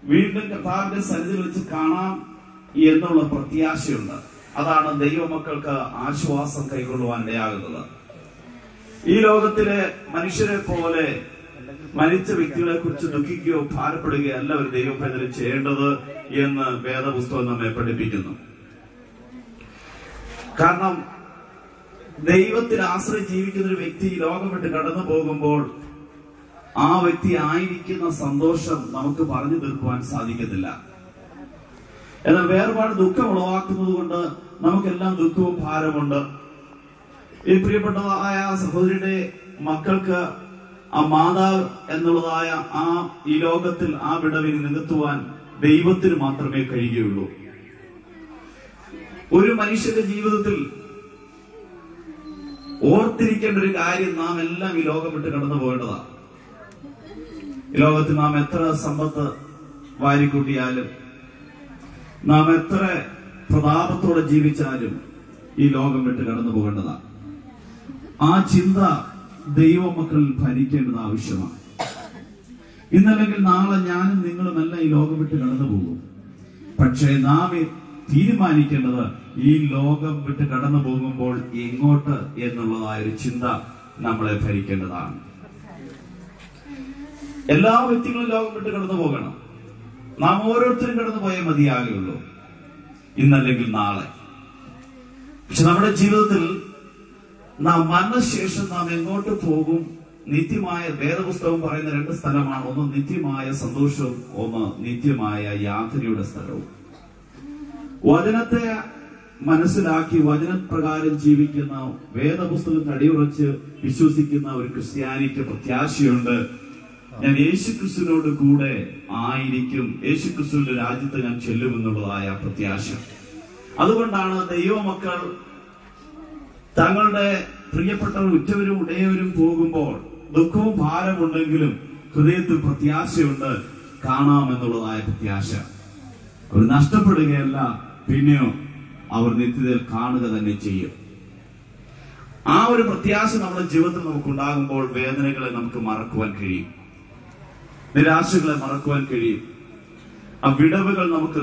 വീണ്ടും കർത്താവിന്റെ സന്നിധിയിൽ വെച്ച് കാണാം എന്നുള്ള പ്രത്യാശയുണ്ട്. അതാണ് ദൈവമക്കൾക്ക് ആശ്വാസം കൈക്കൊള്ളുവാൻ ഇടയാകുന്നത്. ഈ ലോകത്തിലെ മനുഷ്യരെ പോലെ മരിച്ച വ്യക്തികളെ കുറിച്ച് ദുഃഖിക്കുകയോ ഭാരപ്പെടുകയോ അല്ല ഒരു ദൈവപൈതൽ ചെയ്യേണ്ടത് എന്ന് വേദപുസ്തകം നമ്മെ പഠിപ്പിക്കുന്നു. കാരണം ദൈവത്തിൽ ആശ്രയിച്ച് ജീവിക്കുന്ന ഒരു വ്യക്തി ലോകം വിട്ട് കടന്നു പോകുമ്പോൾ ആ വ്യക്തി ആയിരിക്കുന്ന സന്തോഷം നമുക്ക് പറഞ്ഞു തീർക്കുവാൻ സാധിക്കത്തില്ല. എന്നാൽ വേർപാട് ദുഃഖം ഉളവാക്കുന്നത് കൊണ്ട് നമുക്കെല്ലാം ദുഃഖവും ഭാരമുണ്ട്. ഈ പ്രിയപ്പെട്ടതായ സഹോദരിയുടെ മക്കൾക്ക് ആ മാതാവ് എന്നുള്ളതായ ഈ ലോകത്തിൽ ആ വിടവിന് നികത്തുവാൻ ദൈവത്തിന് മാത്രമേ കഴിയുകയുള്ളൂ. ഒരു മനുഷ്യന്റെ ജീവിതത്തിൽ ഓർത്തിരിക്കേണ്ട ഒരു കാര്യം, നാം എല്ലാം ഈ ലോകം വിട്ട് കടന്നു പോകേണ്ടതാണ്. ഈ ലോകത്തിൽ നാം എത്ര സമ്പത്ത് വാരിക്കൂട്ടിയാലും, നാം എത്ര പ്രതാപത്തോടെ ജീവിച്ചാലും ഈ ലോകം വിട്ട് കടന്നു പോകേണ്ടതാണ്. ആ ചിന്ത ദൈവമക്കളിൽ ഭരിക്കേണ്ടത് ആവശ്യമാണ്. ഇന്നല്ലെങ്കിൽ നാളെ ഞാനും നിങ്ങളുമെല്ലാം ഈ ലോകം വിട്ട് കടന്നു പോകും. പക്ഷേ നാം തീരുമാനിക്കേണ്ടത് ഈ ലോകം വിട്ട് കടന്നു പോകുമ്പോൾ എങ്ങോട്ട് എന്നുള്ളതായ ഒരു ചിന്ത നമ്മളെ ഭരിക്കേണ്ടതാണ്. എല്ലാ വ്യക്തികളും ലോകം വിട്ട് കടന്നു പോകണം. നാം ഓരോരുത്തരും കടന്നു പോയേ മതിയാകുള്ളൂ, ഇന്നല്ലെങ്കിൽ നാളെ. പക്ഷെ നമ്മുടെ ജീവിതത്തിൽ നാം മരണശേഷം നാം എങ്ങോട്ട് പോകും? നിത്യമായ, വേദപുസ്തകം പറയുന്ന രണ്ട് സ്ഥലമാണ്. ഒന്ന് നിത്യമായ സന്തോഷവും, ഒന്ന് നിത്യമായ യാത്രയുടെ സ്ഥലവും. വചനത്തെ മനസ്സിലാക്കി വചനപ്രകാരം ജീവിക്കുന്ന, വേദപുസ്തകത്തിൽ അടിയുറച്ച് വിശ്വസിക്കുന്ന ഒരു ക്രിസ്ത്യാനിക്ക് പ്രത്യാശയുണ്ട്. ഞാൻ യേശുക്രിസ്തുവിനോട് കൂടെ ആയിരിക്കും, യേശുക്രിസ്തുവിന്റെ രാജ്യത്ത് ഞാൻ ചെല്ലുമെന്നുള്ളതായ പ്രത്യാശ. അതുകൊണ്ടാണ് ദൈവമക്കൾ തങ്ങളുടെ പ്രിയപ്പെട്ടവർ, ഉറ്റവരും ഉടയവരും പോകുമ്പോൾ ദുഃഖവും ഭാരമുണ്ടെങ്കിലും ഹൃദയത്തിൽ പ്രത്യാശയുണ്ട്, കാണാമെന്നുള്ളതായ പ്രത്യാശ. അവർ നഷ്ടപ്പെടുകയല്ല, പിന്നെയോ അവർ നിത്യതയിൽ കാണുക തന്നെ ചെയ്യും. ആ ഒരു പ്രത്യാശ നമ്മുടെ ജീവിതത്തിൽ നമുക്കുണ്ടാകുമ്പോൾ വേദനകളെ നമുക്ക് മറക്കുവാൻ കഴിയും, നിരാശകളെ മറക്കുവാൻ കഴിയും. ആ വിടവുകൾ നമുക്ക്